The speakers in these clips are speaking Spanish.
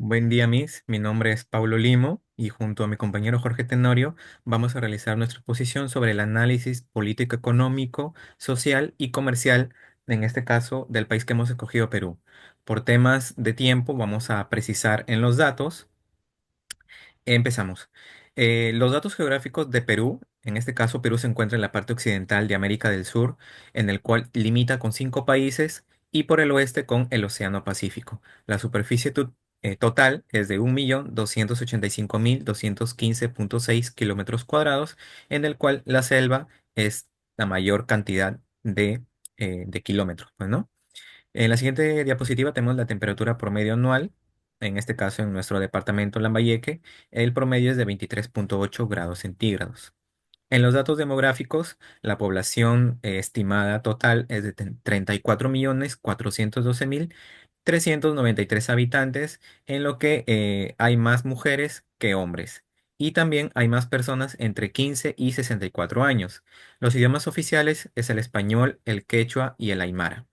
Buen día, Miss. Mi nombre es Paulo Limo y junto a mi compañero Jorge Tenorio vamos a realizar nuestra exposición sobre el análisis político, económico, social y comercial, en este caso, del país que hemos escogido, Perú. Por temas de tiempo, vamos a precisar en los datos. Empezamos. Los datos geográficos de Perú, en este caso Perú se encuentra en la parte occidental de América del Sur, en el cual limita con 5 países y por el oeste con el Océano Pacífico. La superficie total es de 1.285.215.6 kilómetros cuadrados, en el cual la selva es la mayor cantidad de kilómetros, pues, ¿no? En la siguiente diapositiva tenemos la temperatura promedio anual. En este caso, en nuestro departamento Lambayeque, el promedio es de 23,8 grados centígrados. En los datos demográficos, la población estimada total es de 34.412.393 habitantes, en lo que hay más mujeres que hombres. Y también hay más personas entre 15 y 64 años. Los idiomas oficiales es el español, el quechua y el aymara.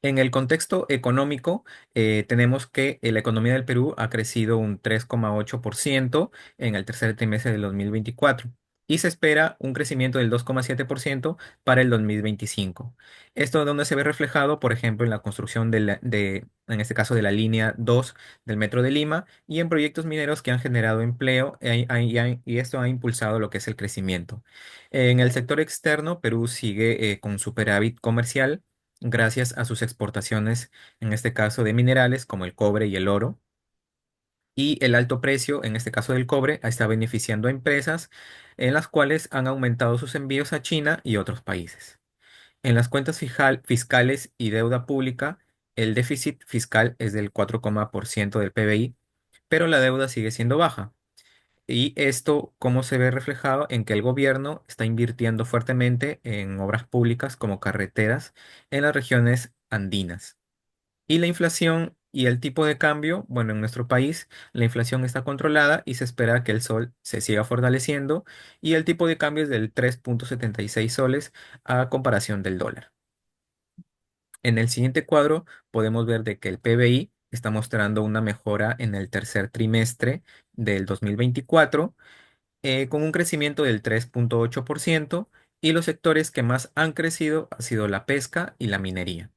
En el contexto económico, tenemos que la economía del Perú ha crecido un 3,8% en el tercer trimestre del 2024 y se espera un crecimiento del 2,7% para el 2025. Esto donde se ve reflejado, por ejemplo, en la construcción en este caso, de la línea 2 del Metro de Lima y en proyectos mineros que han generado empleo y esto ha impulsado lo que es el crecimiento. En el sector externo, Perú sigue con superávit comercial gracias a sus exportaciones, en este caso de minerales como el cobre y el oro. Y el alto precio, en este caso del cobre, está beneficiando a empresas en las cuales han aumentado sus envíos a China y otros países. En las cuentas fiscales y deuda pública, el déficit fiscal es del 4% del PBI, pero la deuda sigue siendo baja. Y esto, ¿cómo se ve reflejado? En que el gobierno está invirtiendo fuertemente en obras públicas como carreteras en las regiones andinas. Y la inflación y el tipo de cambio, bueno, en nuestro país la inflación está controlada y se espera que el sol se siga fortaleciendo y el tipo de cambio es del 3,76 soles a comparación del dólar. En el siguiente cuadro podemos ver de que el PBI está mostrando una mejora en el tercer trimestre del 2024 con un crecimiento del 3,8% y los sectores que más han crecido ha sido la pesca y la minería.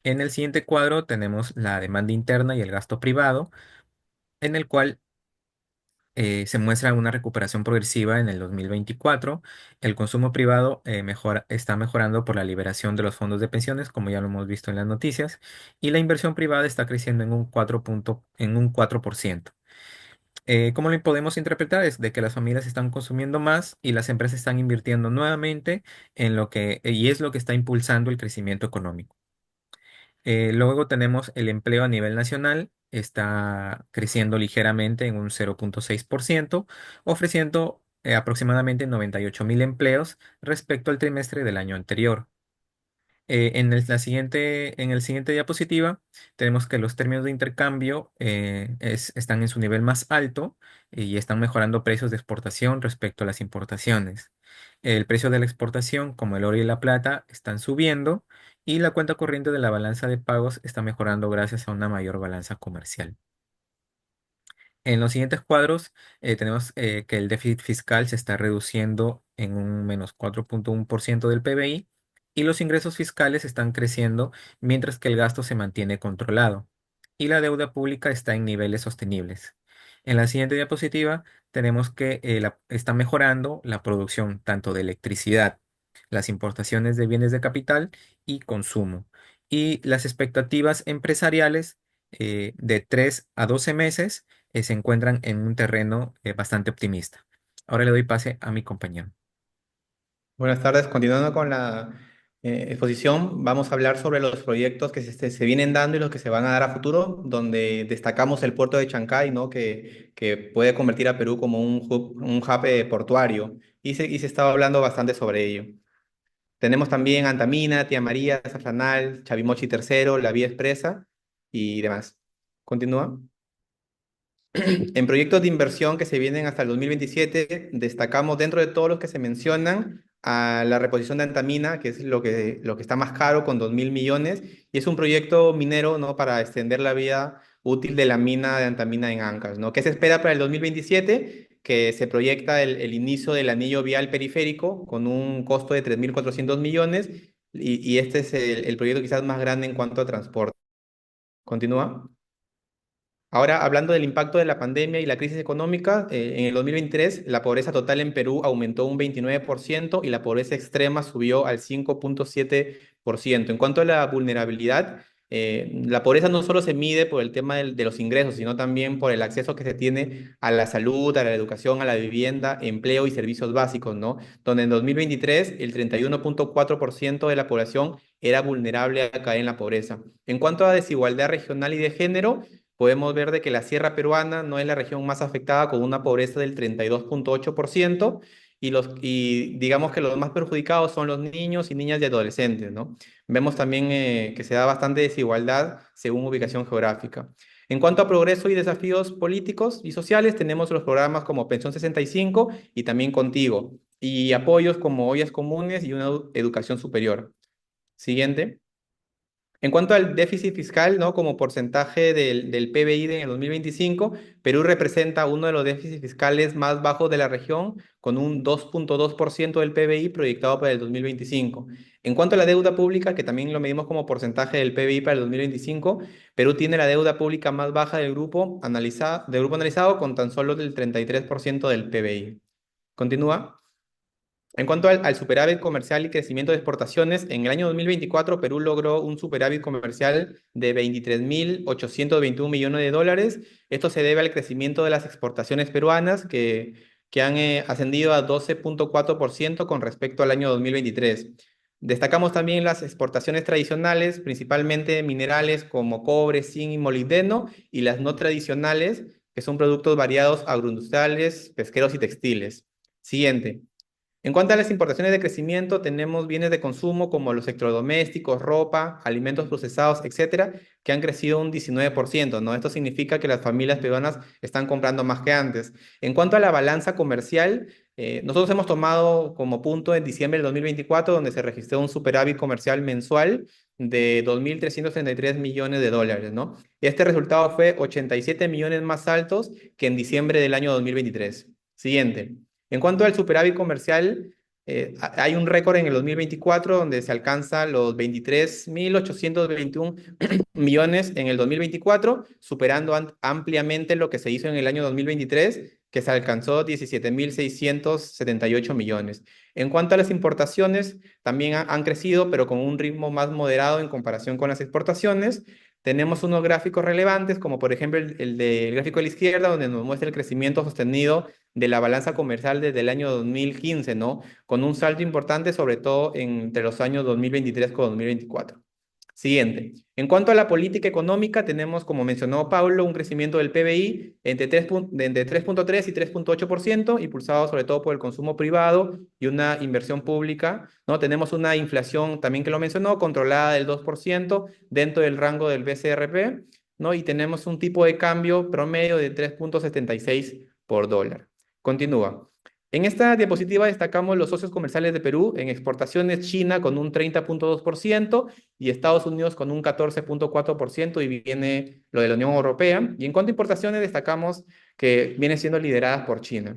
En el siguiente cuadro tenemos la demanda interna y el gasto privado, en el cual se muestra una recuperación progresiva en el 2024. El consumo privado está mejorando por la liberación de los fondos de pensiones, como ya lo hemos visto en las noticias, y la inversión privada está creciendo en un 4%. ¿Cómo lo podemos interpretar? Es de que las familias están consumiendo más y las empresas están invirtiendo nuevamente y es lo que está impulsando el crecimiento económico. Luego tenemos el empleo a nivel nacional, está creciendo ligeramente en un 0,6%, ofreciendo aproximadamente 98.000 empleos respecto al trimestre del año anterior. En el siguiente diapositiva tenemos que los términos de intercambio están en su nivel más alto y están mejorando precios de exportación respecto a las importaciones. El precio de la exportación, como el oro y la plata, están subiendo y la cuenta corriente de la balanza de pagos está mejorando gracias a una mayor balanza comercial. En los siguientes cuadros tenemos que el déficit fiscal se está reduciendo en un -4,1% del PBI y los ingresos fiscales están creciendo mientras que el gasto se mantiene controlado y la deuda pública está en niveles sostenibles. En la siguiente diapositiva tenemos que está mejorando la producción tanto de electricidad, las importaciones de bienes de capital y consumo. Y las expectativas empresariales de 3 a 12 meses se encuentran en un terreno bastante optimista. Ahora le doy pase a mi compañero. Buenas tardes. Continuando con la exposición, vamos a hablar sobre los proyectos que se vienen dando y los que se van a dar a futuro, donde destacamos el puerto de Chancay, ¿no? Que puede convertir a Perú como un hub portuario y se estaba hablando bastante sobre ello. Tenemos también Antamina, Tía María, Zafranal, Chavimochi tercero, La Vía Expresa y demás. Continúa. En proyectos de inversión que se vienen hasta el 2027, destacamos dentro de todos los que se mencionan a la reposición de Antamina, que es lo que está más caro con 2.000 millones, y es un proyecto minero, ¿no? Para extender la vía útil de la mina de antamina en Ancash, ¿no? ¿Qué se espera para el 2027? Que se proyecta el inicio del anillo vial periférico con un costo de 3.400 millones y este es el proyecto quizás más grande en cuanto a transporte. Continúa. Ahora, hablando del impacto de la pandemia y la crisis económica, en el 2023 la pobreza total en Perú aumentó un 29% y la pobreza extrema subió al 5,7%. En cuanto a la vulnerabilidad, la pobreza no solo se mide por el tema de los ingresos, sino también por el acceso que se tiene a la salud, a la educación, a la vivienda, empleo y servicios básicos, ¿no? Donde en 2023 el 31,4% de la población era vulnerable a caer en la pobreza. En cuanto a desigualdad regional y de género, podemos ver de que la sierra peruana no es la región más afectada con una pobreza del 32,8% y digamos que los más perjudicados son los niños y niñas y adolescentes, ¿no? Vemos también que se da bastante desigualdad según ubicación geográfica. En cuanto a progreso y desafíos políticos y sociales, tenemos los programas como Pensión 65 y también Contigo, y apoyos como ollas comunes y una educación superior. Siguiente. En cuanto al déficit fiscal, ¿no? Como porcentaje del PBI en el 2025, Perú representa uno de los déficits fiscales más bajos de la región, con un 2,2% del PBI proyectado para el 2025. En cuanto a la deuda pública, que también lo medimos como porcentaje del PBI para el 2025, Perú tiene la deuda pública más baja del grupo analizado con tan solo el 33% del PBI. Continúa. En cuanto al superávit comercial y crecimiento de exportaciones, en el año 2024 Perú logró un superávit comercial de 23.821 millones de dólares. Esto se debe al crecimiento de las exportaciones peruanas que han ascendido a 12,4% con respecto al año 2023. Destacamos también las exportaciones tradicionales, principalmente minerales como cobre, zinc y molibdeno, y las no tradicionales, que son productos variados agroindustriales, pesqueros y textiles. Siguiente. En cuanto a las importaciones de crecimiento, tenemos bienes de consumo como los electrodomésticos, ropa, alimentos procesados, etcétera, que han crecido un 19%, ¿no? Esto significa que las familias peruanas están comprando más que antes. En cuanto a la balanza comercial, nosotros hemos tomado como punto en diciembre del 2024, donde se registró un superávit comercial mensual de 2.333 millones de dólares, ¿no? Y este resultado fue 87 millones más altos que en diciembre del año 2023. Siguiente. En cuanto al superávit comercial, hay un récord en el 2024 donde se alcanza los 23.821 millones en el 2024, superando ampliamente lo que se hizo en el año 2023, que se alcanzó 17.678 millones. En cuanto a las importaciones, también han crecido, pero con un ritmo más moderado en comparación con las exportaciones. Tenemos unos gráficos relevantes, como por ejemplo el del gráfico de la izquierda, donde nos muestra el crecimiento sostenido de la balanza comercial desde el año 2015, ¿no? Con un salto importante, sobre todo entre los años 2023 con 2024. Siguiente. En cuanto a la política económica, tenemos, como mencionó Pablo, un crecimiento del PBI entre 3,3 y 3,8%, impulsado sobre todo por el consumo privado y una inversión pública, ¿no? Tenemos una inflación, también que lo mencionó, controlada del 2% dentro del rango del BCRP, ¿no? Y tenemos un tipo de cambio promedio de 3,76 por dólar. Continúa. En esta diapositiva destacamos los socios comerciales de Perú en exportaciones: China con un 30,2% y Estados Unidos con un 14,4%, y viene lo de la Unión Europea. Y en cuanto a importaciones destacamos que vienen siendo lideradas por China.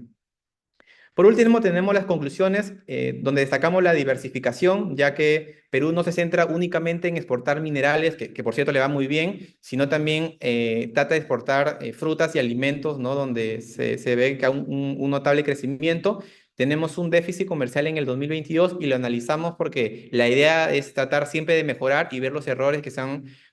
Por último, tenemos las conclusiones, donde destacamos la diversificación, ya que Perú no se centra únicamente en exportar minerales, que por cierto le va muy bien, sino también trata de exportar frutas y alimentos, ¿no? Donde se ve que hay un notable crecimiento. Tenemos un déficit comercial en el 2022 y lo analizamos porque la idea es tratar siempre de mejorar y ver los errores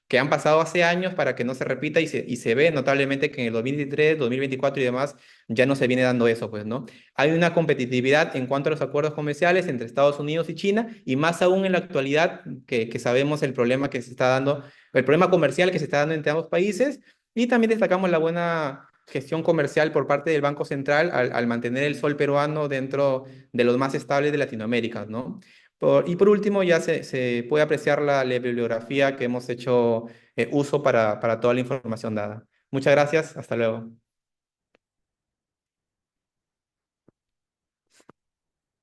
que han pasado hace años para que no se repita, y se ve notablemente que en el 2023, 2024 y demás ya no se viene dando eso, pues, ¿no? Hay una competitividad en cuanto a los acuerdos comerciales entre Estados Unidos y China, y más aún en la actualidad que sabemos el problema que se está dando, el problema comercial que se está dando entre ambos países, y también destacamos la buena gestión comercial por parte del Banco Central al mantener el sol peruano dentro de los más estables de Latinoamérica, ¿no? Y por último, ya se puede apreciar la bibliografía que hemos hecho uso para toda la información dada. Muchas gracias, hasta luego.